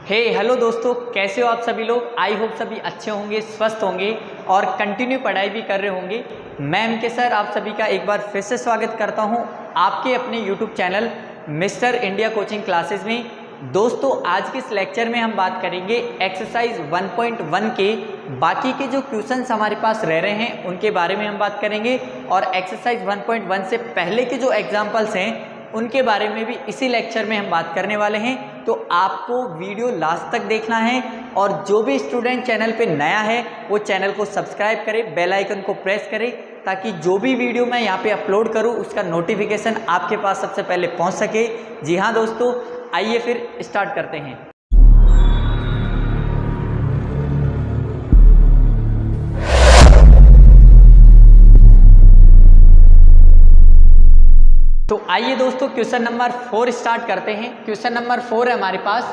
Hello दोस्तों, कैसे हो आप सभी लोग। आई होप सभी अच्छे होंगे, स्वस्थ होंगे और कंटिन्यू पढ़ाई भी कर रहे होंगे। मैं एमके सर आप सभी का एक बार फिर से स्वागत करता हूं आपके अपने YouTube channel mister India coaching classes में। दोस्तों, आज के इस लेक्चर में हम बात करेंगे एक्सरसाइज 1.1 के बाकी के जो क्वेश्चंस हमारे पास रह रहे हैं उनके बारे में हम बात करेंगे और एक्सरसाइज 1.1 से पहले के जो एग्जाम्पल्स हैं उनके बारे में भी इसी लेक्चर में हम बात करने वाले हैं। तो आपको वीडियो लास्ट तक देखना है और जो भी स्टूडेंट चैनल पे नया है वो चैनल को सब्सक्राइब करे, बेल आइकन को प्रेस करे ताकि जो भी वीडियो मैं यहाँ पे अपलोड करूँ उसका नोटिफिकेशन आपके पास सबसे पहले पहुँच सके। जी हाँ दोस्तों, आइए फिर स्टार्ट करते हैं। तो आइए दोस्तों, क्वेश्चन नंबर 4 स्टार्ट करते हैं। क्वेश्चन नंबर 4 है हमारे पास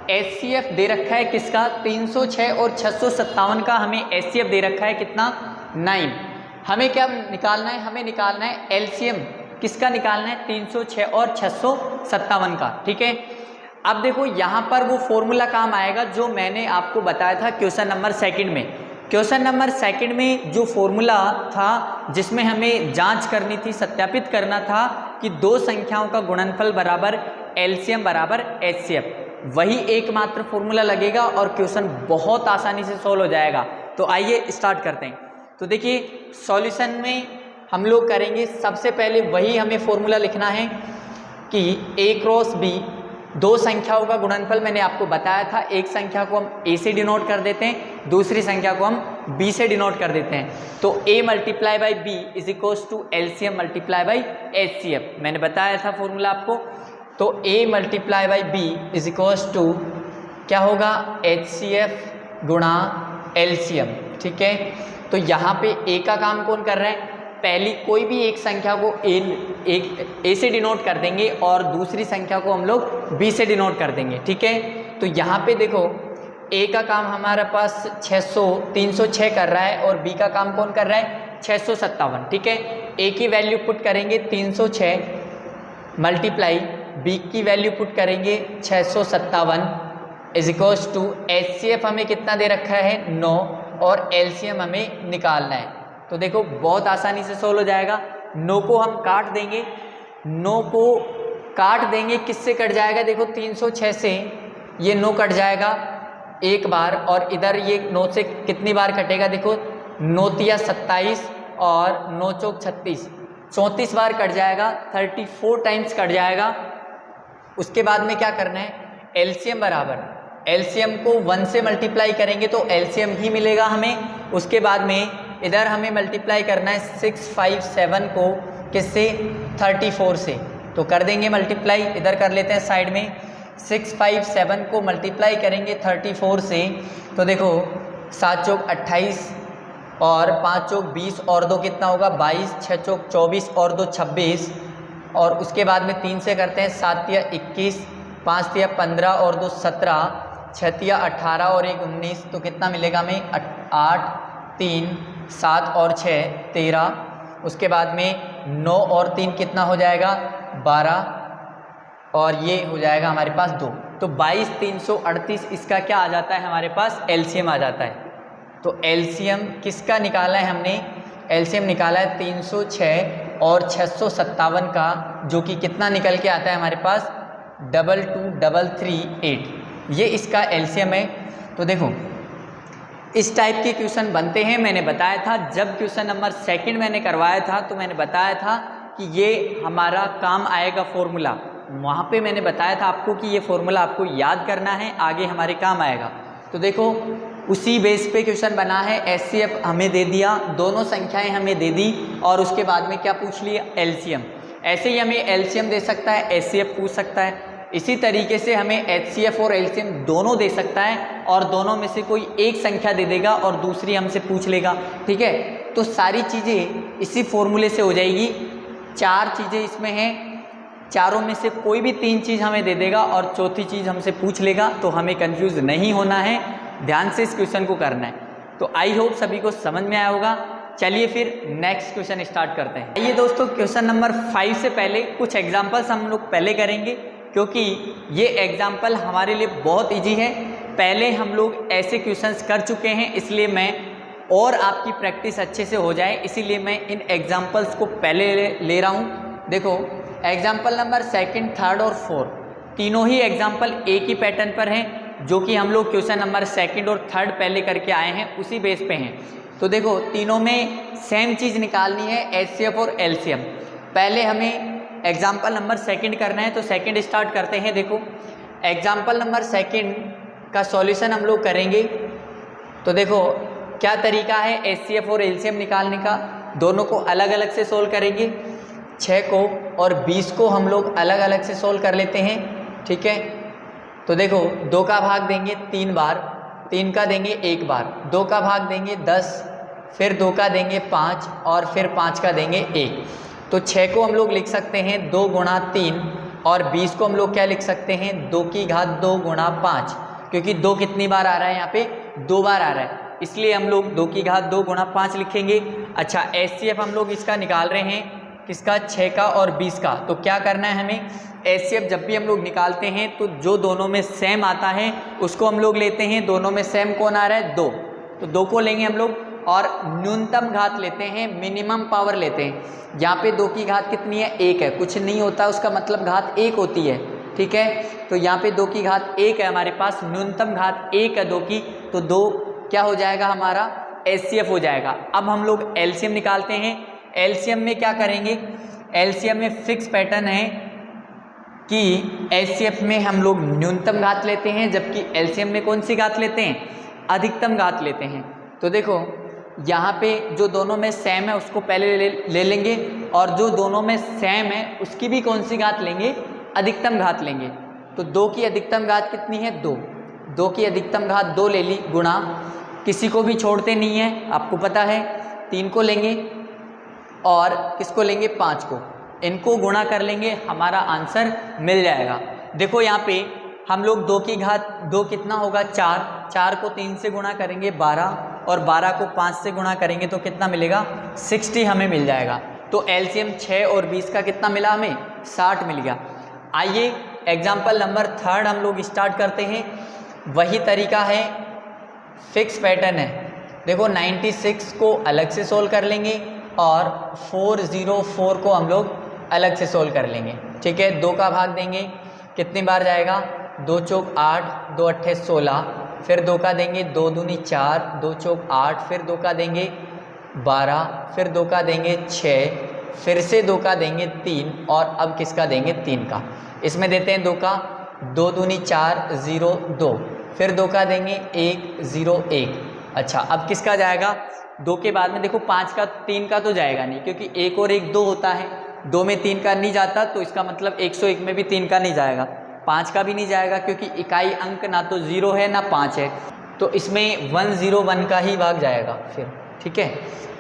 एचसीएफ दे रखा है किसका 306 और 657 का हमें एचसीएफ दे रखा है कितना 9। हमें क्या निकालना है, हमें निकालना है एलसीएम किसका निकालना है 306 और 657 का। ठीक है, अब देखो यहाँ पर वो फॉर्मूला काम आएगा जो मैंने आपको बताया था क्वेश्चन नंबर 2 में। क्वेश्चन नंबर 2 में जो फॉर्मूला था जिसमें हमें जांच करनी थी, सत्यापित करना था कि दो संख्याओं का गुणनफल बराबर एलसीएम बराबर एचसीएफ, वही एकमात्र फॉर्मूला लगेगा और क्वेश्चन बहुत आसानी से सॉल्व हो जाएगा। तो आइए स्टार्ट करते हैं। तो देखिए सॉल्यूशन में हम लोग करेंगे, सबसे पहले वही हमें फॉर्मूला लिखना है कि ए क्रॉस बी दो संख्याओं का गुणनफल मैंने आपको बताया था। एक संख्या को हम ए से डिनोट कर देते हैं, दूसरी संख्या को हम बी से डिनोट कर देते हैं। तो a multiply by B is equals to LCM multiply by HCF, मैंने बताया था फॉर्मूला आपको। तो a multiply by B is equals to क्या होगा एचसीएफ गुणा एलसीएम। ठीक है, तो यहाँ पे a का काम कौन कर रहा है, पहली कोई भी एक संख्या को ए से डिनोट कर देंगे और दूसरी संख्या को हम लोग बी से डिनोट कर देंगे। ठीक है, तो यहाँ पे देखो ए का काम हमारे पास 306 कर रहा है और बी का काम कौन कर रहा है 657। ठीक है, ए की वैल्यू पुट करेंगे 306 मल्टीप्लाई बी की वैल्यू पुट करेंगे 657 इज इक्वल्स टू एचसीएफ हमें कितना दे रखा है 9 और एलसीएम हमें निकालना है। तो देखो बहुत आसानी से सोल्व हो जाएगा। 9 को हम काट देंगे, 9 को काट देंगे, किससे कट जाएगा, देखो 306 से ये 9 कट जाएगा एक बार और इधर ये 9 से कितनी बार कटेगा, देखो 9 तिया 27 और 9 चौक 36, 34 बार कट जाएगा, 34 टाइम्स कट जाएगा। उसके बाद में क्या करना है, एलसीएम बराबर एलसीएम को 1 से मल्टीप्लाई करेंगे तो एलसीएम ही मिलेगा हमें। उसके बाद में इधर हमें मल्टीप्लाई करना है 657 को किससे 34 से, तो कर देंगे मल्टीप्लाई, इधर कर लेते हैं साइड में। 657 को मल्टीप्लाई करेंगे 34 से तो देखो 7 चौक 28 और 5 चौक 20 और 2 कितना होगा 22, 6 चौक 24 और 2 26 और उसके बाद में 3 से करते हैं 7 तिया 21, 5 तिया 15 और 2 17, 6 तिया 18 और 1 19, तो कितना मिलेगा हमें 8 3 7 और 6 13। उसके बाद में 9 और 3 कितना हो जाएगा 12 और ये हो जाएगा हमारे पास 2, तो 22 338 इसका क्या आ जाता है हमारे पास एलसीएम आ जाता है। तो एलसीएम किसका निकाला है हमने, एलसीएम निकाला है 306 और 657 का, जो कि कितना निकल के आता है हमारे पास 22338, ये इसका एलसीएम है। तो देखो इस टाइप के क्वेश्चन बनते हैं। मैंने बताया था जब क्वेश्चन नंबर 2 मैंने करवाया था तो मैंने बताया था कि ये हमारा काम आएगा फॉर्मूला, वहाँ पे मैंने बताया था आपको कि ये फॉर्मूला आपको याद करना है, आगे हमारे काम आएगा। तो देखो उसी बेस पे क्वेश्चन बना है। एचसीएफ हमें दे दिया, दोनों संख्याएं हमें दे दी और उसके बाद में क्या पूछ लिया एलसीएम। ऐसे ही हमें एलसीएम दे सकता है, एचसीएफ पूछ सकता है। इसी तरीके से हमें एचसीएफ और एलसीएम दोनों दे सकता है और दोनों में से कोई एक संख्या दे देगा और दूसरी हमसे पूछ लेगा। ठीक है, तो सारी चीज़ें इसी फॉर्मूले से हो जाएगी। 4 चीज़ें इसमें हैं, चारों में से कोई भी 3 चीज़ हमें दे देगा और चौथी चीज़ हमसे पूछ लेगा, तो हमें कंफ्यूज नहीं होना है, ध्यान से इस क्वेश्चन को करना है। तो आई होप सभी को समझ में आया होगा। चलिए फिर नेक्स्ट क्वेश्चन स्टार्ट करते हैं। ये दोस्तों क्वेश्चन नंबर 5 से पहले कुछ एग्जाम्पल्स हम लोग पहले करेंगे क्योंकि ये एग्जाम्पल हमारे लिए बहुत इजी है पहले हम लोग ऐसे क्वेश्चंस कर चुके हैं, इसलिए मैं और आपकी प्रैक्टिस अच्छे से हो जाए इसीलिए मैं इन एग्जाम्पल्स को पहले ले रहा हूँ। देखो एग्जाम्पल नंबर 2, 3 और 4 तीनों ही एग्जाम्पल एक ही पैटर्न पर हैं, जो कि हम लोग क्वेश्चन नंबर 2 और 3 पहले करके आए हैं, उसी बेस पे हैं। तो देखो तीनों में सेम चीज़ निकालनी है, HCF और LCM। पहले हमें एग्जाम्पल नंबर 2 करना है, तो 2 स्टार्ट करते हैं। देखो एग्जाम्पल नंबर 2 का सॉल्यूशन हम लोग करेंगे। तो देखो क्या तरीका है HCF और LCM निकालने का, दोनों को अलग अलग से सोल्व करेंगे। 6 को और 20 को हम लोग अलग अलग से सोल्व कर लेते हैं, ठीक है। तो देखो 2 का भाग देंगे 3 बार, 3 का देंगे 1 बार, 2 का भाग देंगे 10, फिर 2 का देंगे 5 और फिर 5 का देंगे 1। तो 6 को हम लोग लिख सकते हैं 2 गुणा 3 और 20 को हम लोग क्या लिख सकते हैं 2 की घात 2 गुणा 5, क्योंकि 2 कितनी बार आ रहा है यहाँ पे 2 बार आ रहा है, इसलिए हम लोग 2 की घात 2 गुणा 5 लिखेंगे। अच्छा HCF हम लोग इसका निकाल रहे हैं, किसका 6 का और 20 का। तो क्या करना है हमें, HCF जब भी हम लोग निकालते हैं तो जो दोनों में सेम आता है उसको हम लोग लेते हैं। दोनों में सेम कौन आ रहा है 2, तो 2 को लेंगे हम लोग और न्यूनतम घात लेते हैं, मिनिमम पावर लेते हैं। यहाँ पे 2 की घात कितनी है 1 है, कुछ नहीं होता उसका मतलब घात 1 होती है, ठीक है। तो यहाँ पे 2 की घात 1 है हमारे पास, न्यूनतम घात 1 है 2 की, तो 2 क्या हो जाएगा हमारा HCF हो जाएगा। अब हम लोग LCM निकालते हैं। LCM में क्या करेंगे, LCM में फिक्स पैटर्न है कि HCF में हम लोग न्यूनतम घात लेते हैं, जबकि LCM में कौन सी घात लेते हैं, अधिकतम घात लेते हैं। तो देखो यहाँ पे जो दोनों में सेम है उसको पहले ले लेंगे, और जो दोनों में सेम है उसकी भी कौन सी घात लेंगे, अधिकतम घात लेंगे। तो 2 की अधिकतम घात कितनी है 2, 2 की अधिकतम घात 2 ले ली, गुणा किसी को भी छोड़ते नहीं है आपको पता है, 3 को लेंगे और किसको लेंगे 5 को, इनको गुणा कर लेंगे, हमारा आंसर मिल जाएगा। देखो यहाँ पे हम लोग 2 की घात 2 कितना होगा 4, 4 को 3 से गुणा करेंगे 12 और 12 को 5 से गुणा करेंगे तो कितना मिलेगा 60 हमें मिल जाएगा। तो LCM 6 और 20 का कितना मिला हमें 60 मिल गया। आइए एग्जाम्पल नंबर 3 हम लोग स्टार्ट करते हैं। वही तरीका है, फिक्स पैटर्न है। देखो 96 को अलग से सोल्व कर लेंगे और 404 को हम लोग अलग से सोल्व कर लेंगे, ठीक है। 2 का भाग देंगे, कितनी बार जाएगा 2 चौक 8, 2 अट्ठे 16, फिर 2 का देंगे 2 दूनी 4, 2 चौक 8, फिर 2 का देंगे 12, फिर 2 का देंगे 6, फिर से 2 का देंगे 3 और अब किसका देंगे 3 का। इसमें देते हैं 2 का, 2 दूनी 4, 0 2, फिर 2 का देंगे 1 0 1। अच्छा अब किसका जाएगा, 2 के बाद में देखो 5 का 3 का तो जाएगा नहीं, क्योंकि 1 और 1 2 होता है, 2 में 3 का नहीं जाता, तो इसका मतलब 101 में भी 3 का नहीं जाएगा, 5 का भी नहीं जाएगा, क्योंकि इकाई अंक ना तो 0 है ना 5 है, तो इसमें 101 का ही भाग जाएगा फिर, ठीक है।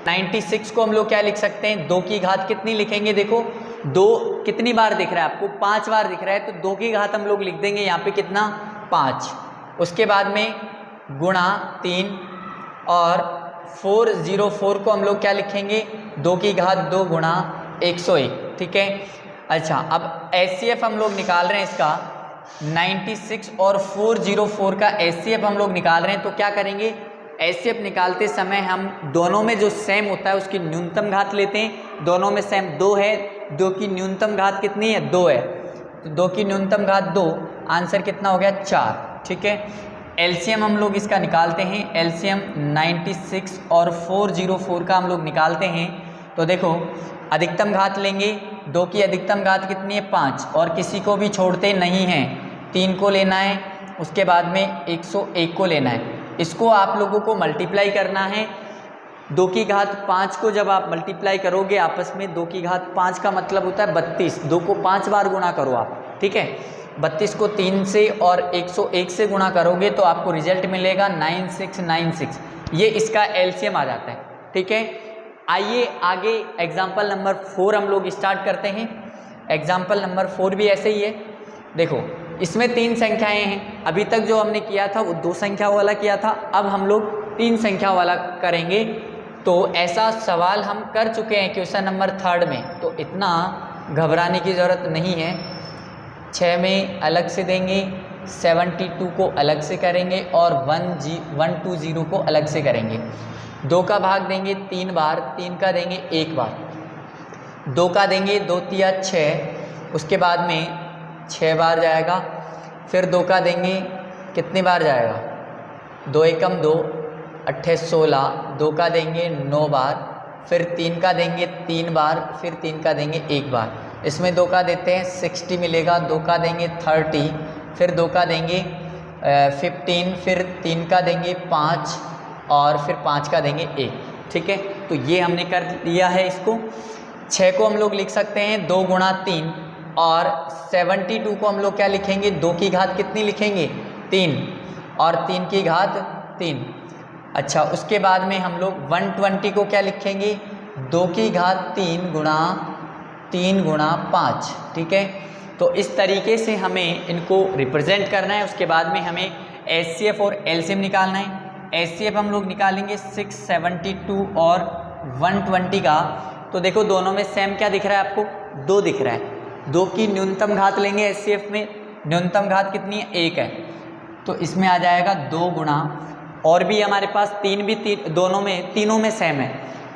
96 को हम लोग क्या लिख सकते हैं, 2 की घात कितनी लिखेंगे, देखो 2 कितनी बार दिख रहा है आपको 5 बार दिख रहा है, तो 2 की घात हम लोग लिख देंगे यहाँ पे कितना 5, उसके बाद में गुणा 3 और 404 को हम लोग क्या लिखेंगे 2 की घात 2 गुणा 101, ठीक है। अच्छा अब HCF हम लोग निकाल रहे हैं इसका 96 और 404 का HCF हम लोग निकाल रहे हैं, तो क्या करेंगे HCF निकालते समय हम दोनों में जो सेम होता है उसकी न्यूनतम घात लेते हैं। दोनों में सेम 2 है, 2 की न्यूनतम घात कितनी है 2 है, तो 2 की न्यूनतम घात 2, आंसर कितना हो गया 4, ठीक है। LCM हम लोग इसका निकालते हैं, LCM 96 और 404 का हम लोग निकालते हैं। तो देखो अधिकतम घात लेंगे, 2 की अधिकतम घात कितनी है 5 और किसी को भी छोड़ते नहीं हैं, 3 को लेना है, उसके बाद में 101 को लेना है। इसको आप लोगों को मल्टीप्लाई करना है, 2 की घात 5 को जब आप मल्टीप्लाई करोगे आपस में, 2 की घात 5 का मतलब होता है 32, 2 को 5 बार गुणा करो आप, ठीक है। 32 को 3 से और 101 से गुणा करोगे तो आपको रिजल्ट मिलेगा 9696, ये इसका LCM आ जाता है, ठीक है। आइए आगे एग्जाम्पल नंबर 4 हम लोग स्टार्ट करते हैं। एग्जाम्पल नंबर 4 भी ऐसे ही है। देखो इसमें 3 संख्याएं हैं, अभी तक जो हमने किया था वो 2 संख्या वाला किया था, अब हम लोग 3 संख्या वाला करेंगे। तो ऐसा सवाल हम कर चुके हैं क्वेश्चन नंबर 3 में, तो इतना घबराने की ज़रूरत नहीं है। 6 में अलग से देंगे, 72 को अलग से करेंगे और 120 को अलग से करेंगे। 2 का भाग देंगे 3 बार, 3 का देंगे 1 बार, 2 का देंगे 2 तिया 6, उसके बाद में 6 बार जाएगा। फिर 2 का देंगे कितनी बार जाएगा, 2 एकम 2, 8 16, 2 का देंगे 9 बार, फिर 3 का देंगे 3 बार, फिर 3 का देंगे 1 बार। इसमें 2 का देते हैं 60 मिलेगा, 2 का देंगे 30, फिर 2 का देंगे 15, फिर 3 का देंगे 5 और फिर 5 का देंगे 1। ठीक है, तो ये हमने कर लिया है। इसको 6 को हम लोग लिख सकते हैं 2 गुणा 3 और 72 को हम लोग क्या लिखेंगे, 2 की घात कितनी लिखेंगे 3 और 3 की घात 3। अच्छा, उसके बाद में हम लोग 120 को क्या लिखेंगे, 2 की घात 3 गुणा 5। ठीक है, तो इस तरीके से हमें इनको रिप्रेजेंट करना है। उसके बाद में हमें एचसीएफ और एलसीएम निकालना है। एचसीएफ हम लोग निकालेंगे 672 और 120 का। तो देखो दोनों में सेम क्या दिख रहा है आपको, 2 दिख रहा है। 2 की न्यूनतम घात लेंगे, एचसीएफ में न्यूनतम घात कितनी है, 1 है, तो इसमें आ जाएगा 2 गुणा, और भी हमारे पास 3 भी तीनों में सेम है।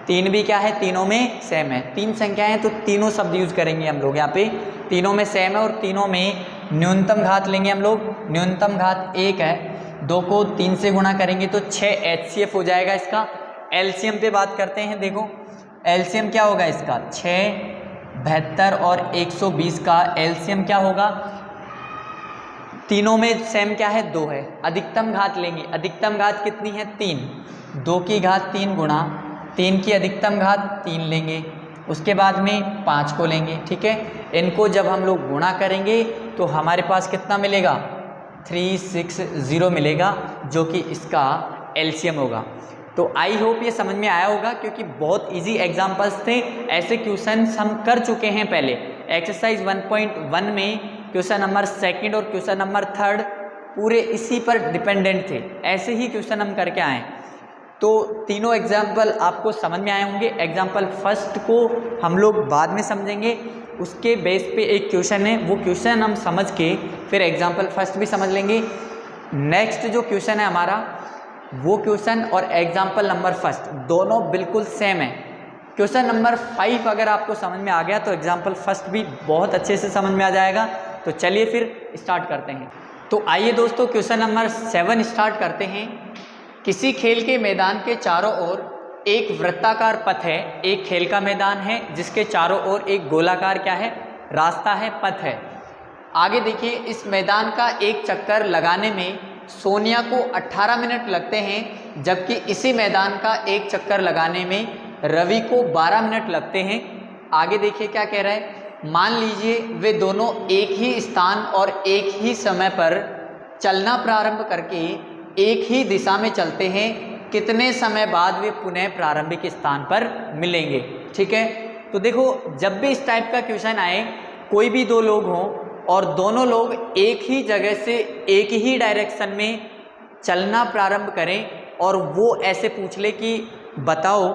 3 भी क्या है, तीनों में सेम है। 3 संख्याएं हैं तो तीनों शब्द यूज करेंगे हम लोग यहाँ पे। तीनों में सेम है और तीनों में न्यूनतम घात लेंगे हम लोग। न्यूनतम घात 1 है, 2 को 3 से गुणा करेंगे तो 6 एचसीएफ हो जाएगा इसका। एलसीएम पे बात करते हैं। देखो एलसीएम क्या होगा इसका, 6, 72 और 120 का एलसीएम क्या होगा, तीनों में सेम क्या है, 2 है। अधिकतम घात लेंगे, अधिकतम घात कितनी है, 3, 2 की घात 3 गुणा 3 की अधिकतम घात 3 लेंगे, उसके बाद में 5 को लेंगे। ठीक है, इनको जब हम लोग गुणा करेंगे तो हमारे पास कितना मिलेगा, 360 मिलेगा, जो कि इसका एलसीएम होगा। तो आई होप ये समझ में आया होगा, क्योंकि बहुत इजी एग्जांपल्स थे। ऐसे क्वेश्चंस हम कर चुके हैं पहले। एक्सरसाइज 1.1 में क्वेश्चन नंबर 2 और क्वेश्चन नंबर 3 पूरे इसी पर डिपेंडेंट थे। ऐसे ही क्वेश्चन हम करके आए। तो तीनों एग्जाम्पल आपको समझ में आए होंगे। एग्जाम्पल फर्स्ट को हम लोग बाद में समझेंगे, उसके बेस पे एक क्वेश्चन है, वो क्वेश्चन हम समझ के फिर एग्जाम्पल फर्स्ट भी समझ लेंगे। नेक्स्ट जो क्वेश्चन है हमारा, वो क्वेश्चन और एग्जाम्पल नंबर फर्स्ट दोनों बिल्कुल सेम है। क्वेश्चन नंबर 5 अगर आपको समझ में आ गया तो एग्जाम्पल फर्स्ट भी बहुत अच्छे से समझ में आ जाएगा। तो चलिए फिर स्टार्ट करते हैं। तो आइए दोस्तों क्वेश्चन नंबर 7 स्टार्ट करते हैं। किसी खेल के मैदान के चारों ओर एक वृत्ताकार पथ है। एक खेल का मैदान है जिसके चारों ओर एक गोलाकार क्या है, रास्ता है, पथ है। आगे देखिए, इस मैदान का एक चक्कर लगाने में सोनिया को 18 मिनट लगते हैं, जबकि इसी मैदान का एक चक्कर लगाने में रवि को 12 मिनट लगते हैं। आगे देखिए क्या कह रहा है, मान लीजिए वे दोनों एक ही स्थान और एक ही समय पर चलना प्रारंभ करके एक ही दिशा में चलते हैं, कितने समय बाद वे पुनः प्रारंभिक स्थान पर मिलेंगे। ठीक है, तो देखो जब भी इस टाइप का क्वेश्चन आए, कोई भी 2 लोग हों और दोनों लोग एक ही जगह से एक ही डायरेक्शन में चलना प्रारंभ करें और वो ऐसे पूछ ले कि बताओ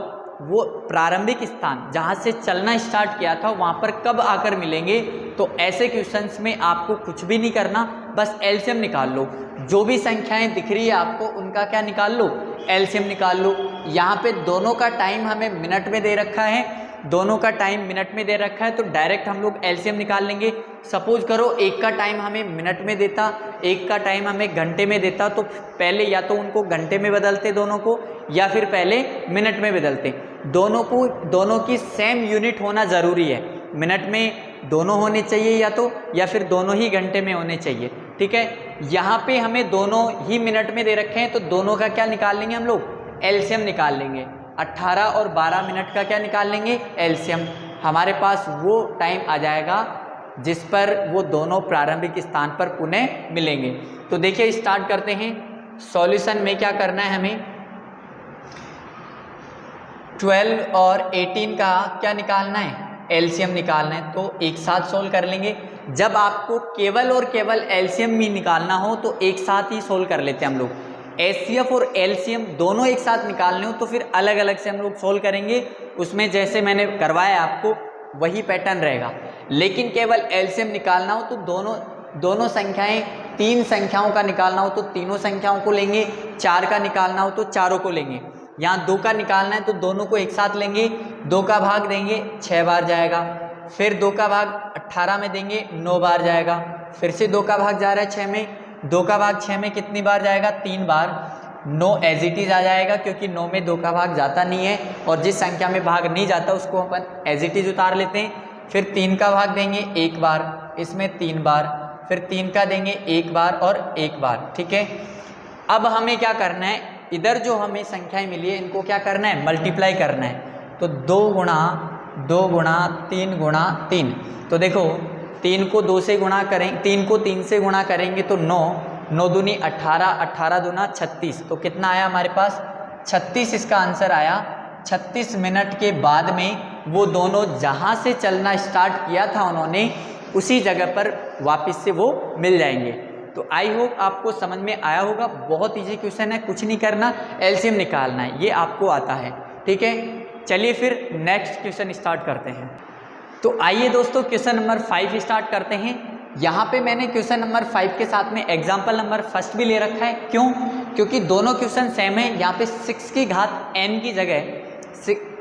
वो प्रारंभिक स्थान जहाँ से चलना स्टार्ट किया था वहाँ पर कब आकर मिलेंगे, तो ऐसे क्वेश्चंस में आपको कुछ भी नहीं करना, बस एलसीएम निकाल लो। जो भी संख्याएं दिख रही है आपको उनका क्या निकाल लो, एलसीएम निकाल लो। यहाँ पे दोनों का टाइम हमें मिनट में दे रखा है, दोनों का टाइम मिनट में दे रखा है, तो डायरेक्ट हम लोग एलसीएम निकाल लेंगे। सपोज करो एक का टाइम हमें मिनट में देता, एक का टाइम हमें घंटे में देता, तो पहले या तो उनको घंटे में बदलते दोनों को, या फिर पहले मिनट में बदलते। दोनों की सेम यूनिट होना ज़रूरी है। मिनट में दोनों होने चाहिए या फिर दोनों ही घंटे में होने चाहिए। ठीक है, यहाँ पे हमें दोनों ही मिनट में दे रखे हैं, तो दोनों का क्या निकाल लेंगे हम लोग, एलसीएम निकाल लेंगे। 18 और 12 मिनट का क्या निकाल लेंगे, एलसीएम। हमारे पास वो टाइम आ जाएगा जिस पर वो दोनों प्रारंभिक स्थान पर पुनः मिलेंगे। तो देखिए स्टार्ट करते हैं। सॉल्यूशन में क्या करना है, हमें 12 और 18 का क्या निकालना है, एलसीएम निकालना है। तो एक साथ सोल्व कर लेंगे। जब आपको केवल और केवल एलसीएम भी निकालना हो तो एक साथ ही सोल्व कर लेते हैं हम लोग। एचसीएफ और एलसीएम दोनों एक साथ निकालने हो तो फिर अलग अलग से हम लोग सोल्व करेंगे। उसमें जैसे मैंने करवाया आपको वही पैटर्न रहेगा। लेकिन केवल एलसीएम निकालना हो तो दोनों संख्याएं तीन संख्याओं का निकालना हो तो तीनों संख्याओं को लेंगे, 4 का निकालना हो तो चारों को लेंगे। यहाँ 2 का निकालना है तो दोनों को एक साथ लेंगे, 2 का भाग देंगे 6 बार जाएगा, फिर 2 का भाग 18 में देंगे 9 बार जाएगा, फिर से 2 का भाग जा रहा है 6 में, 2 का भाग 6 में कितनी बार जाएगा, 3 बार। 9 एज इट इज आ जाएगा क्योंकि 9 में 2 का भाग जाता नहीं है और जिस संख्या में भाग नहीं जाता उसको अपन एज इट इज उतार लेते हैं। फिर 3 का भाग देंगे 1 बार, इसमें 3 बार, फिर 3 का देंगे 1 बार और 1 बार। ठीक है, अब हमें क्या करना है, इधर जो हमें संख्याएं मिली है इनको क्या करना है, मल्टीप्लाई करना है। तो 2 गुणा 2 गुणा 3 गुणा 3। तो देखो 3 को 2 से गुणा करें, 3 को 3 से गुणा करेंगे तो 9, 9 दूनी 18, 18 दूना 36। तो कितना आया हमारे पास, 36 इसका आंसर आया। 36 मिनट के बाद में वो दोनों जहाँ से चलना स्टार्ट किया था उन्होंने उसी जगह पर वापस से वो मिल जाएंगे। तो आई होप आपको समझ में आया होगा। बहुत इजी क्वेश्चन है, कुछ नहीं करना, एलसीएम निकालना है, ये आपको आता है। ठीक है, चलिए फिर नेक्स्ट क्वेश्चन स्टार्ट करते हैं। तो आइए दोस्तों क्वेश्चन नंबर 5 स्टार्ट करते हैं। यहाँ पे मैंने क्वेश्चन नंबर 5 के साथ में एग्जाम्पल नंबर फर्स्ट भी ले रखा है। क्यों? क्योंकि दोनों क्वेश्चन सेम है। यहाँ पे 6 की घात n की जगह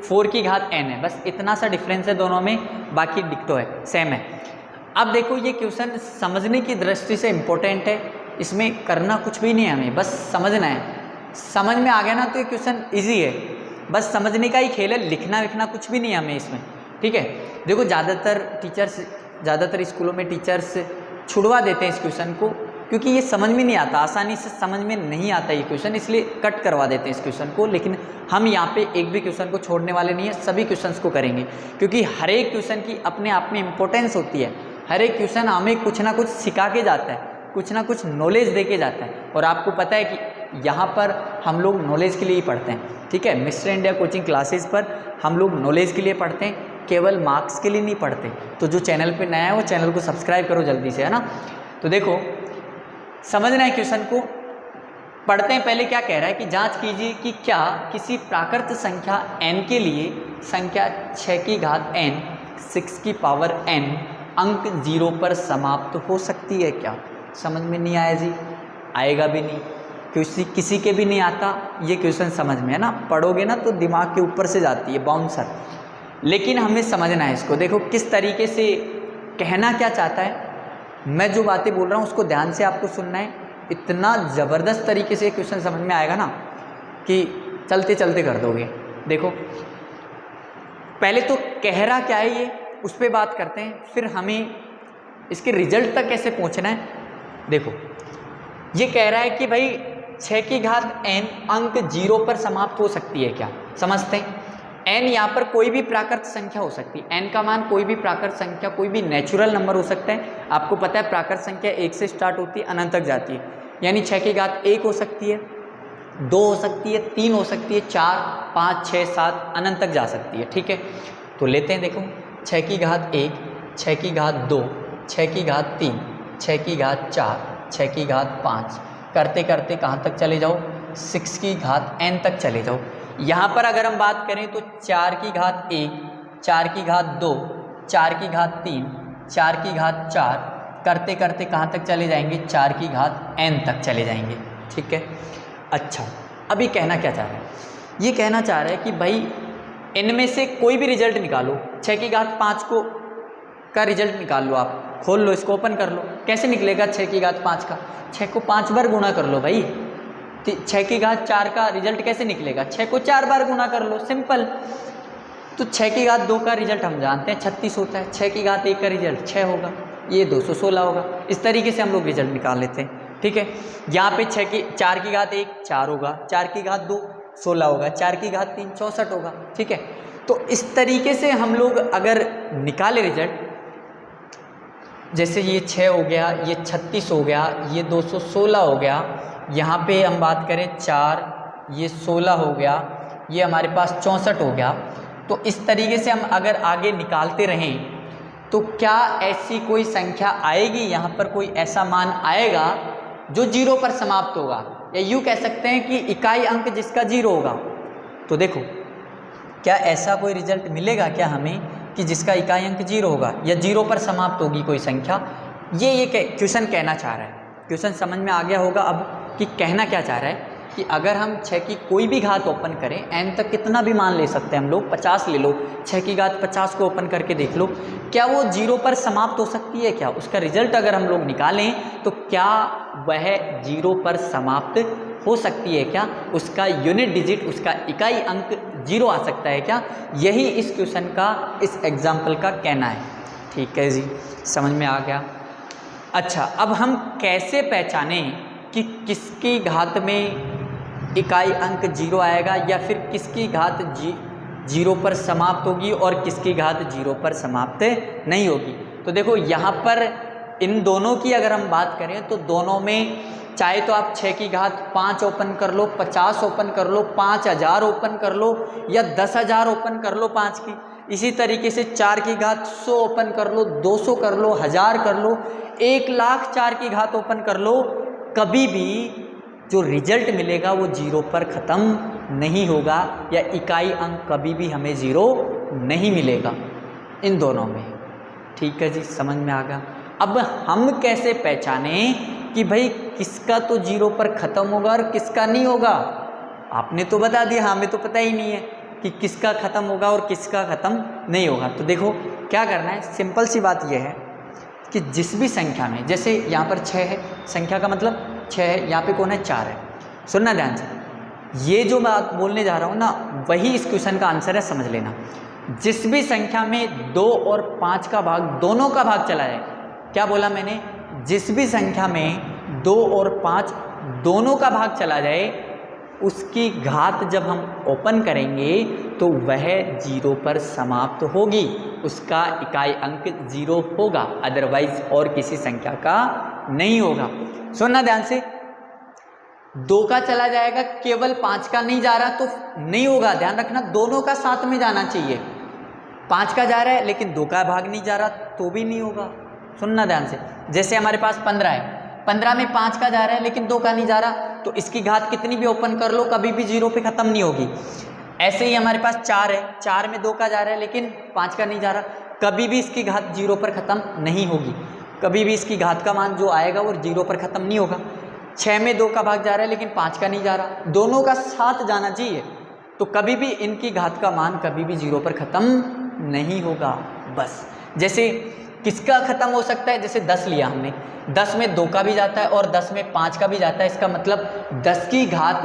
4 की घात n है, बस इतना सा डिफरेंस है दोनों में, बाकी डिक्टो है, सेम है। अब देखो ये क्वेश्चन समझने की दृष्टि से इम्पोर्टेंट है, इसमें करना कुछ भी नहीं है, हमें बस समझना है। समझ में आ गया ना तो ये क्वेश्चन ईजी है, बस समझने का ही खेल है, लिखना विखना कुछ भी नहीं है हमें इसमें। ठीक है, देखो ज़्यादातर स्कूलों में टीचर्स छुड़वा देते हैं इस क्वेश्चन को, क्योंकि ये समझ में नहीं आता, आसानी से समझ में नहीं आता ये क्वेश्चन, इसलिए कट करवा देते हैं इस क्वेश्चन को। लेकिन हम यहाँ पे एक भी क्वेश्चन को छोड़ने वाले नहीं है, सभी क्वेश्चंस को करेंगे, क्योंकि हर एक क्वेश्चन की अपने आप में इम्पोर्टेंस होती है। हर एक क्वेश्चन हमें कुछ ना कुछ सिखा के जाता है, कुछ ना कुछ नॉलेज दे के जाता है। और आपको पता है कि यहाँ पर हम लोग नॉलेज के लिए ही पढ़ते हैं। ठीक है, मिस्टर इंडिया कोचिंग क्लासेस पर हम लोग नॉलेज के लिए पढ़ते हैं, केवल मार्क्स के लिए नहीं पढ़ते। तो जो चैनल पे नया है वो चैनल को सब्सक्राइब करो जल्दी से, है ना। तो देखो समझना है क्वेश्चन को, पढ़ते हैं। पहले क्या कह रहा है कि जांच कीजिए कि क्या किसी प्राकृत संख्या n के लिए संख्या 6 की घात n 6 की पावर n अंक 0 पर समाप्त हो सकती है क्या। समझ में नहीं आया जी, आएगा भी नहीं, किसी के भी नहीं आता ये क्वेश्चन समझ में, है ना। पढ़ोगे ना तो दिमाग के ऊपर से जाती है बाउंसर, लेकिन हमें समझना है इसको। देखो किस तरीके से कहना क्या चाहता है, मैं जो बातें बोल रहा हूँ उसको ध्यान से आपको सुनना है। इतना ज़बरदस्त तरीके से क्वेश्चन समझ में आएगा ना कि चलते चलते कर दोगे। देखो पहले तो कह रहा क्या है ये, उस पर बात करते हैं, फिर हमें इसके रिजल्ट तक कैसे पहुँचना है। देखो ये कह रहा है कि भाई 6 की घात n अंक 0 पर समाप्त हो सकती है क्या। समझते हैं, n यहाँ पर कोई भी प्राकृत संख्या हो सकती है। n का मान कोई भी प्राकृत संख्या, कोई भी नेचुरल नंबर हो सकता है। आपको पता है प्राकृत संख्या 1 से स्टार्ट होती है, अनंत तक जाती है। यानी 6 की घात 1 हो सकती है, 2 हो सकती है, 3 हो सकती है, 4, 5, 6, 7 अनंत तक जा सकती है। ठीक है, तो लेते हैं। देखो 6 की घात 1, 6 की घात 2, 6 की घात 3, 6 की घात 4, 6 की घात 5, करते करते कहाँ तक चले जाओ, 6 की घात n तक चले जाओ। यहाँ पर अगर हम बात करें तो 4 की घात 1, 4 की घात 2, 4 की घात 3, 4 की घात 4, करते करते कहाँ तक चले जाएंगे, 4 की घात n तक चले जाएंगे। ठीक है, अच्छा अभी कहना क्या चाह रहा है, ये कहना चाह रहा है कि भाई इनमें से कोई भी रिजल्ट निकालो। 6 की घात 5 का रिजल्ट निकाल लो, आप खोल लो, इसको ओपन कर लो। कैसे निकलेगा 6 की घात 5 का, 6 को 5 बार गुणा कर लो भाई। 6 की घात 4 का रिजल्ट कैसे निकलेगा, 6 को 4 बार गुणा कर लो, सिंपल। तो 6 की घात 2 का रिजल्ट हम जानते हैं 36 होता है, 6 की घात 1 का रिजल्ट 6 होगा, ये 216 होगा। इस तरीके से हम लोग रिजल्ट निकाल लेते हैं। ठीक है, यहाँ पे 4 की घात 1 4 होगा, 4 की घात 2 16 होगा, 4 की घात 3 64 होगा। ठीक है, तो इस तरीके से हम लोग अगर निकाले रिजल्ट, जैसे ये 6 हो गया, ये 36 हो गया, ये 216 हो गया, यहाँ पे हम बात करें 4, ये 16 हो गया, ये हमारे पास 64 हो गया। तो इस तरीके से हम अगर आगे निकालते रहें तो क्या ऐसी कोई संख्या आएगी, यहाँ पर कोई ऐसा मान आएगा जो 0 पर समाप्त होगा, या यूँ कह सकते हैं कि इकाई अंक जिसका 0 होगा। तो देखो क्या ऐसा कोई रिजल्ट मिलेगा क्या हमें कि जिसका इकाई अंक 0 होगा या 0 पर समाप्त होगी कोई संख्या। ये क्वेश्चन कहना चाह रहा है। क्वेश्चन समझ में आ गया होगा अब कि कहना क्या चाह रहा है कि अगर हम 6 की कोई भी घात ओपन करें, n तक कितना भी मान ले सकते हैं हम लोग, 50 ले लो, 6 की घात 50 को ओपन करके देख लो, क्या वो 0 पर समाप्त हो सकती है क्या? उसका रिजल्ट अगर हम लोग निकालें तो क्या वह 0 पर समाप्त हो सकती है क्या? उसका यूनिट डिजिट, उसका इकाई अंक 0 आ सकता है क्या? यही इस क्वेश्चन का, इस एग्जाम्पल का कहना है। ठीक है जी, समझ में आ गया। अच्छा, अब हम कैसे पहचानें कि किसकी घात में इकाई अंक 0 आएगा या फिर किसकी घात 0 पर समाप्त होगी और किसकी घात 0 पर समाप्त नहीं होगी? तो देखो यहाँ पर इन दोनों की अगर हम बात करें तो दोनों में चाहे तो आप 6 की घात 5 ओपन कर लो, 50 ओपन कर लो, 5000 ओपन कर लो या 10,000 ओपन कर लो 5 की। इसी तरीके से 4 की घात 100 ओपन कर लो, 200 कर लो, 1000 कर लो, 1,04,000 की घात ओपन कर लो, कभी भी जो रिजल्ट मिलेगा वो 0 पर ख़त्म नहीं होगा या इकाई अंक कभी भी हमें 0 नहीं मिलेगा इन दोनों में। ठीक है जी, समझ में आ गया। अब हम कैसे पहचाने कि भाई किसका तो 0 पर ख़त्म होगा और किसका नहीं होगा? आपने तो बता दिया, हमें तो पता ही नहीं है कि किसका ख़त्म होगा और किसका ख़त्म नहीं होगा। तो देखो क्या करना है, सिंपल सी बात यह है कि जिस भी संख्या में, जैसे यहाँ पर 6 है, संख्या का मतलब 6 है, यहाँ पे कौन है? 4 है। सुनना ध्यान से, ये जो बात बोलने जा रहा हूँ ना, वही इस क्वेश्चन का आंसर है, समझ लेना। जिस भी संख्या में 2 और 5 का भाग, दोनों का भाग चला जाए, क्या बोला मैंने? जिस भी संख्या में 2 और 5 दोनों का भाग चला जाए, उसकी घात जब हम ओपन करेंगे तो वह 0 पर समाप्त होगी, उसका इकाई अंक 0 होगा, अदरवाइज और किसी संख्या का नहीं होगा। सुनना ध्यान से, 2 का चला जाएगा, केवल 5 का नहीं जा रहा तो नहीं होगा। ध्यान रखना, दोनों का साथ में जाना चाहिए। 5 का जा रहा है लेकिन 2 का भाग नहीं जा रहा तो भी नहीं होगा। सुनना ध्यान से, जैसे हमारे पास 15 है, 15 में 5 का जा रहा है लेकिन 2 का नहीं जा रहा, तो इसकी घात कितनी भी ओपन कर लो कभी भी 0 पे ख़त्म नहीं होगी। ऐसे ही हमारे पास 4 है, 4 में 2 का जा रहा है लेकिन 5 का नहीं जा रहा, कभी भी इसकी घात 0 पर ख़त्म नहीं होगी, कभी भी इसकी घात का मान जो आएगा वो 0 पर ख़त्म नहीं होगा। 6 में 2 का भाग जा रहा है लेकिन 5 का नहीं जा रहा, दोनों का साथ जाना चाहिए, तो कभी भी इनकी घात का मान कभी भी 0 पर ख़त्म नहीं होगा। बस जैसे किसका ख़त्म हो सकता है, जैसे 10 लिया हमने, 10 में 2 का भी जाता है और 10 में 5 का भी जाता है, इसका मतलब 10 की घात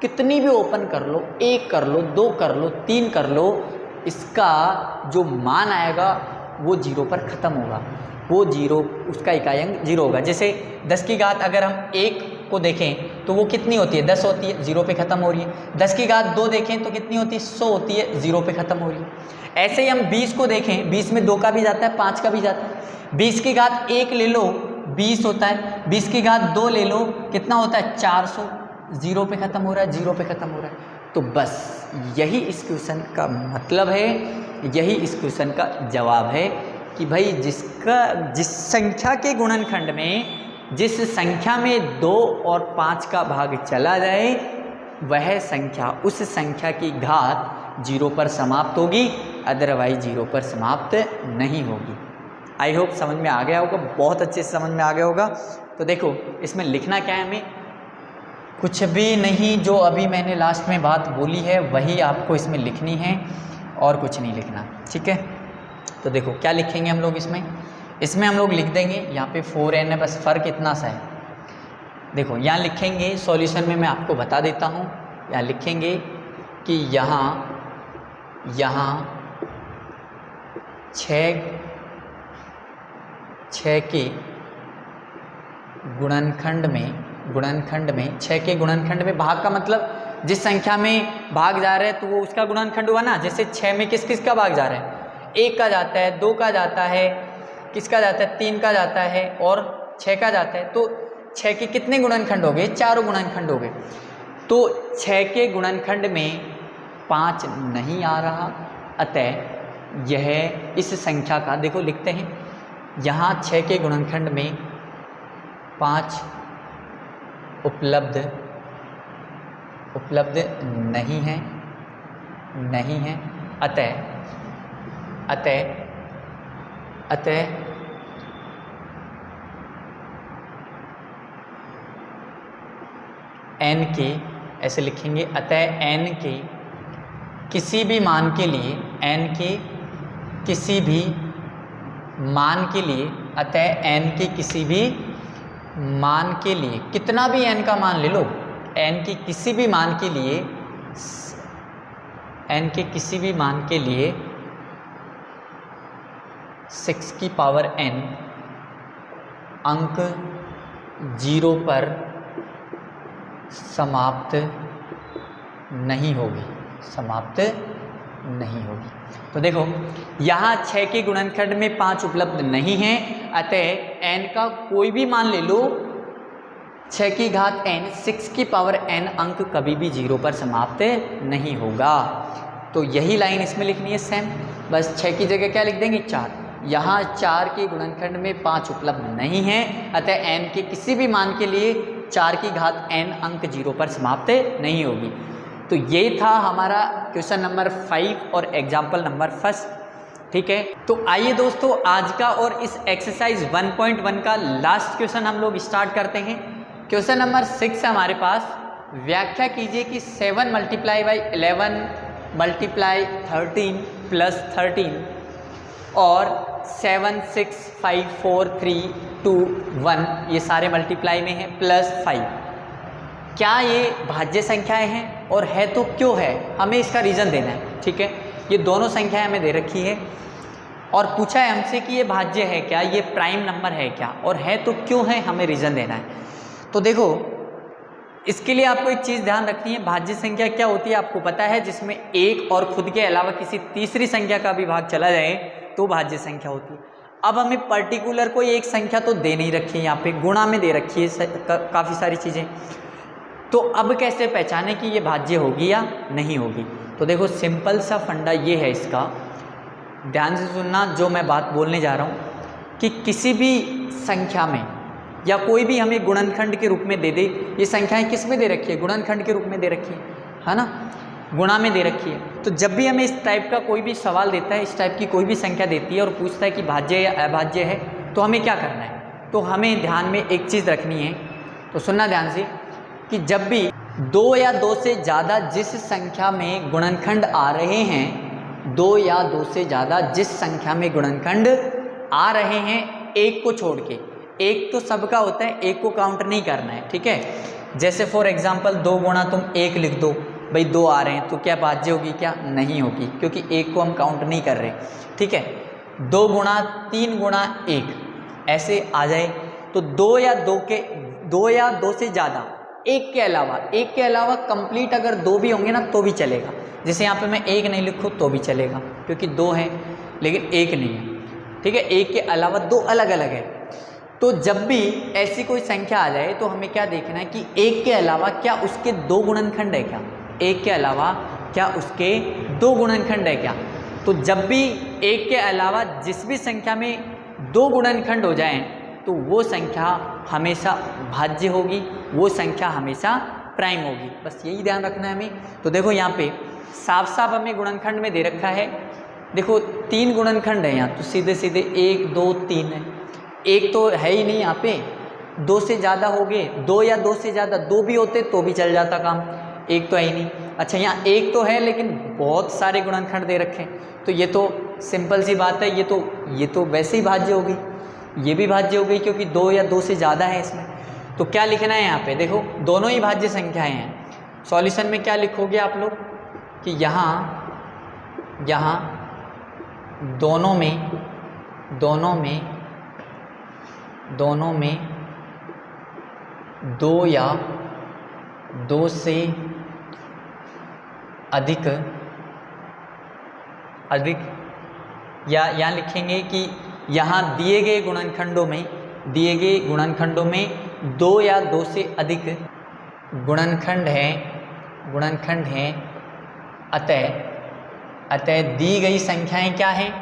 कितनी भी ओपन कर लो, 1 कर लो, 2 कर लो, 3 कर लो, इसका जो मान आएगा वो 0 पर ख़त्म होगा, वो 0, उसका इकाई अंक 0 होगा। जैसे 10 की घात अगर हम 1 को देखें तो वो कितनी होती है? 10 होती है, 0 पे ख़त्म हो रही है। 10 की घात 2 देखें तो कितनी होती है? 100 होती है, 0 पे ख़त्म हो रही है। ऐसे ही हम 20 को देखें, 20 में 2 का भी जाता है, 5 का भी जाता है। 20 की घात 1 ले लो, 20 होता है, 20 की घात 2 ले लो, कितना होता है? 400, 0 पे ख़त्म हो रहा है, 0 पे ख़त्म हो रहा है। तो बस यही इस क्वेश्चन का मतलब है, यही इस क्वेश्चन का जवाब है कि भाई जिस संख्या के गुणनखंड में, जिस संख्या में 2 और 5 का भाग चला जाए, वह संख्या, उस संख्या की घात 0 पर समाप्त होगी, अदरवाइज 0 पर समाप्त नहीं होगी। आई होप समझ में आ गया होगा, बहुत अच्छे से समझ में आ गया होगा। तो देखो इसमें लिखना क्या है, हमें कुछ भी नहीं, जो अभी मैंने लास्ट में बात बोली है वही आपको इसमें लिखनी है और कुछ नहीं लिखना। ठीक है, तो देखो क्या लिखेंगे हम लोग इसमें हम लोग लिख देंगे, यहाँ पे 4n है, बस फ़र्क इतना सा है। देखो यहाँ लिखेंगे, सॉल्यूशन में मैं आपको बता देता हूँ, यहाँ लिखेंगे कि यहाँ 6 के गुणनखंड में 6 के गुणनखंड में भाग का मतलब जिस संख्या में भाग जा रहा है तो वो उसका गुणनखंड हुआ ना। जैसे 6 में किस किस का भाग जा रहा है? 1 का जाता है, 2 का जाता है, किसका जाता है? 3 का जाता है और 6 का जाता है। तो 6 के कितने गुणनखंड हो गए? 4 गुणनखंड हो गए। तो 6 के गुणनखंड में 5 नहीं आ रहा, अतः यह इस संख्या का, देखो लिखते हैं यहाँ 6 के गुणनखंड में 5 उपलब्ध नहीं है, n के, ऐसे लिखेंगे, अतः n के किसी भी मान के लिए, n के किसी भी मान के लिए, अतः n के किसी भी मान के लिए, कितना भी n का मान ले लो, n के किसी भी मान के लिए, n के किसी भी मान के लिए 6 की पावर n अंक 0 पर समाप्त नहीं होगी, समाप्त नहीं होगी। तो देखो यहाँ 6 के गुणनखंड में 5 उपलब्ध नहीं है, अतः n का कोई भी मान ले लो, 6 की घात n, 6 की पावर n अंक कभी भी 0 पर समाप्त नहीं होगा। तो यही लाइन इसमें लिखनी है सेम, बस 6 की जगह क्या लिख देंगे 4। यहाँ 4 के गुणनखंड में 5 उपलब्ध नहीं है, अतः n के किसी भी मान के लिए 4 की घात n अंक 0 पर समाप्त नहीं होगी। तो ये था हमारा क्वेश्चन नंबर 5 और एग्जाम्पल नंबर 1। ठीक है, तो आइए दोस्तों आज का और इस एक्सरसाइज 1.1 का लास्ट क्वेश्चन हम लोग स्टार्ट करते हैं। क्वेश्चन नंबर 6 है हमारे पास, व्याख्या कीजिए कि 7 मल्टीप्लाई बाई 11 मल्टीप्लाई 13 प्लस 13 और 7 6 5 4 3 2 1 ये सारे मल्टीप्लाई में हैं प्लस 5, क्या ये भाज्य संख्याएं हैं और है तो क्यों है, हमें इसका रीज़न देना है। ठीक है, ये दोनों संख्याएं हमें दे रखी है और पूछा है हमसे कि ये भाज्य है क्या, ये प्राइम नंबर है क्या, और है तो क्यों है, हमें रीज़न देना है। तो देखो इसके लिए आपको एक चीज़ ध्यान रखनी है, भाज्य संख्या क्या होती है आपको पता है, जिसमें एक और खुद के अलावा किसी तीसरी संख्या का भी भाग चला जाए तो भाज्य संख्या होती है। अब हमें पर्टिकुलर कोई एक संख्या तो दे नहीं रखी है, यहाँ पे गुणा में दे रखी है काफ़ी सारी चीज़ें। तो अब कैसे पहचाने कि ये भाज्य होगी या नहीं होगी। तो देखो सिंपल सा फंडा ये है इसका, ध्यान से सुनना जो मैं बात बोलने जा रहा हूँ, कि किसी भी संख्या में या कोई भी हमें गुणनखंड के रूप में दे दे, ये संख्याएं किस में दे रखी है, गुणनखंड के रूप में दे रखी है ना, गुणा में दे रखी है। तो जब भी हमें इस टाइप का कोई भी सवाल देता है, इस टाइप की कोई भी संख्या देती है और पूछता है कि भाज्य या अभाज्य है, तो हमें क्या करना है, तो हमें ध्यान में एक चीज़ रखनी है। तो सुनना ध्यान से कि जब भी 2 या 2 से ज़्यादा जिस संख्या में गुणनखंड आ रहे हैं, 2 या 2 से ज़्यादा जिस संख्या में गुणनखंड आ रहे हैं, एक को छोड़ के, एक तो सबका होता है, एक को काउंट नहीं करना है। ठीक है, जैसे फॉर एग्जांपल 2 गुणा तुम 1 लिख दो, भाई 2 आ रहे हैं तो क्या भाज्य होगी, क्या नहीं होगी, क्योंकि एक को हम काउंट नहीं कर रहे। ठीक है, 2 गुणा 3 गुणा 1 ऐसे आ जाए तो 2 या 2 से ज़्यादा, एक के अलावा कंप्लीट अगर 2 भी होंगे ना तो भी चलेगा। जैसे यहाँ पे मैं 1 नहीं लिखूँ तो भी चलेगा, क्योंकि 2 है लेकिन 1 नहीं है। ठीक है, 1 के अलावा 2 अलग अलग है। तो जब भी ऐसी कोई संख्या आ जाए तो हमें क्या देखना है कि 1 के अलावा क्या उसके 2 गुणनखंड है क्या, 1 के अलावा क्या उसके 2 गुणनखंड है क्या। तो जब भी 1 के अलावा जिस भी संख्या में 2 गुणनखंड हो जाएं तो वो संख्या हमेशा भाज्य होगी, वो संख्या हमेशा प्राइम होगी। बस यही ध्यान रखना है हमें। तो देखो यहाँ पे साफ साफ हमें गुणनखंड में दे रखा है, देखो 3 गुणनखंड है यहाँ, तो सीधे सीधे 1 2 3 है, एक तो है ही नहीं यहाँ पे, 2 से ज़्यादा हो गए, 2 या 2 से ज़्यादा, 2 भी होते तो भी चल जाता काम, एक तो है ही नहीं। अच्छा यहाँ एक तो है लेकिन बहुत सारे गुणनखंड दे रखे हैं, तो ये तो सिंपल सी बात है, ये तो वैसे ही भाज्य होगी, ये भी भाज्य हो गई क्योंकि 2 या 2 से ज़्यादा है इसमें। तो क्या लिखना है यहाँ पे, देखो दोनों ही भाज्य संख्याएं हैं। सॉल्यूशन में क्या लिखोगे आप लोग कि यहाँ दोनों में 2 या 2 से अधिक या यहाँ लिखेंगे कि यहाँ दिए गए गुणनखंडों में 2 या 2 से अधिक गुणनखंड हैं, अतः दी गई संख्याएं क्या हैं,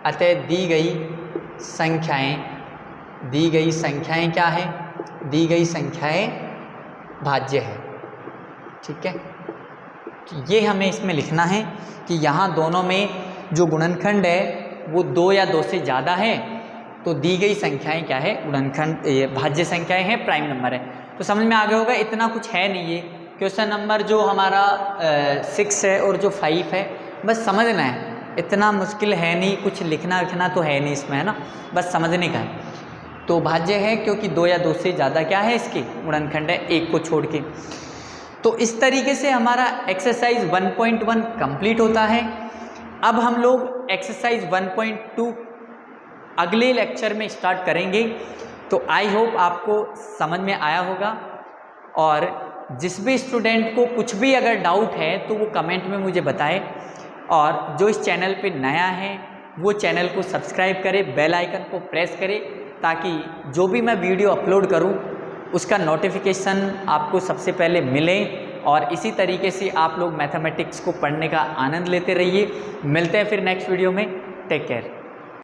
अतः दी गई संख्याएं क्या है, दी गई संख्याएं भाज्य है। ठीक है, तो ये हमें इसमें लिखना है कि यहाँ दोनों में जो गुणनखंड है वो 2 या 2 से ज़्यादा है, तो दी गई संख्याएं क्या है, गुणनखंड भाज्य संख्याएं हैं, प्राइम नंबर है। तो समझ में आ गया होगा, इतना कुछ है नहीं। ये क्वेश्चन नंबर जो हमारा 6 है और जो 5 है, बस समझना है, इतना मुश्किल है नहीं, कुछ लिखना विखना तो है नहीं इसमें, है ना, बस समझने का है। तो भाज्य है क्योंकि 2 या 2 से ज़्यादा क्या है इसके गुणनखंड है, 1 को छोड़ के। तो इस तरीके से हमारा एक्सरसाइज 1.1 कंप्लीट होता है। अब हम लोग एक्सरसाइज 1.2 अगले लेक्चर में स्टार्ट करेंगे। तो आई होप आपको समझ में आया होगा, और जिस भी स्टूडेंट को कुछ भी अगर डाउट है तो वो कमेंट में मुझे बताए, और जो इस चैनल पे नया है वो चैनल को सब्सक्राइब करे, बेल आइकन को प्रेस करे, ताकि जो भी मैं वीडियो अपलोड करूं उसका नोटिफिकेशन आपको सबसे पहले मिले। और इसी तरीके से आप लोग मैथमेटिक्स को पढ़ने का आनंद लेते रहिए। मिलते हैं फिर नेक्स्ट वीडियो में। Take care.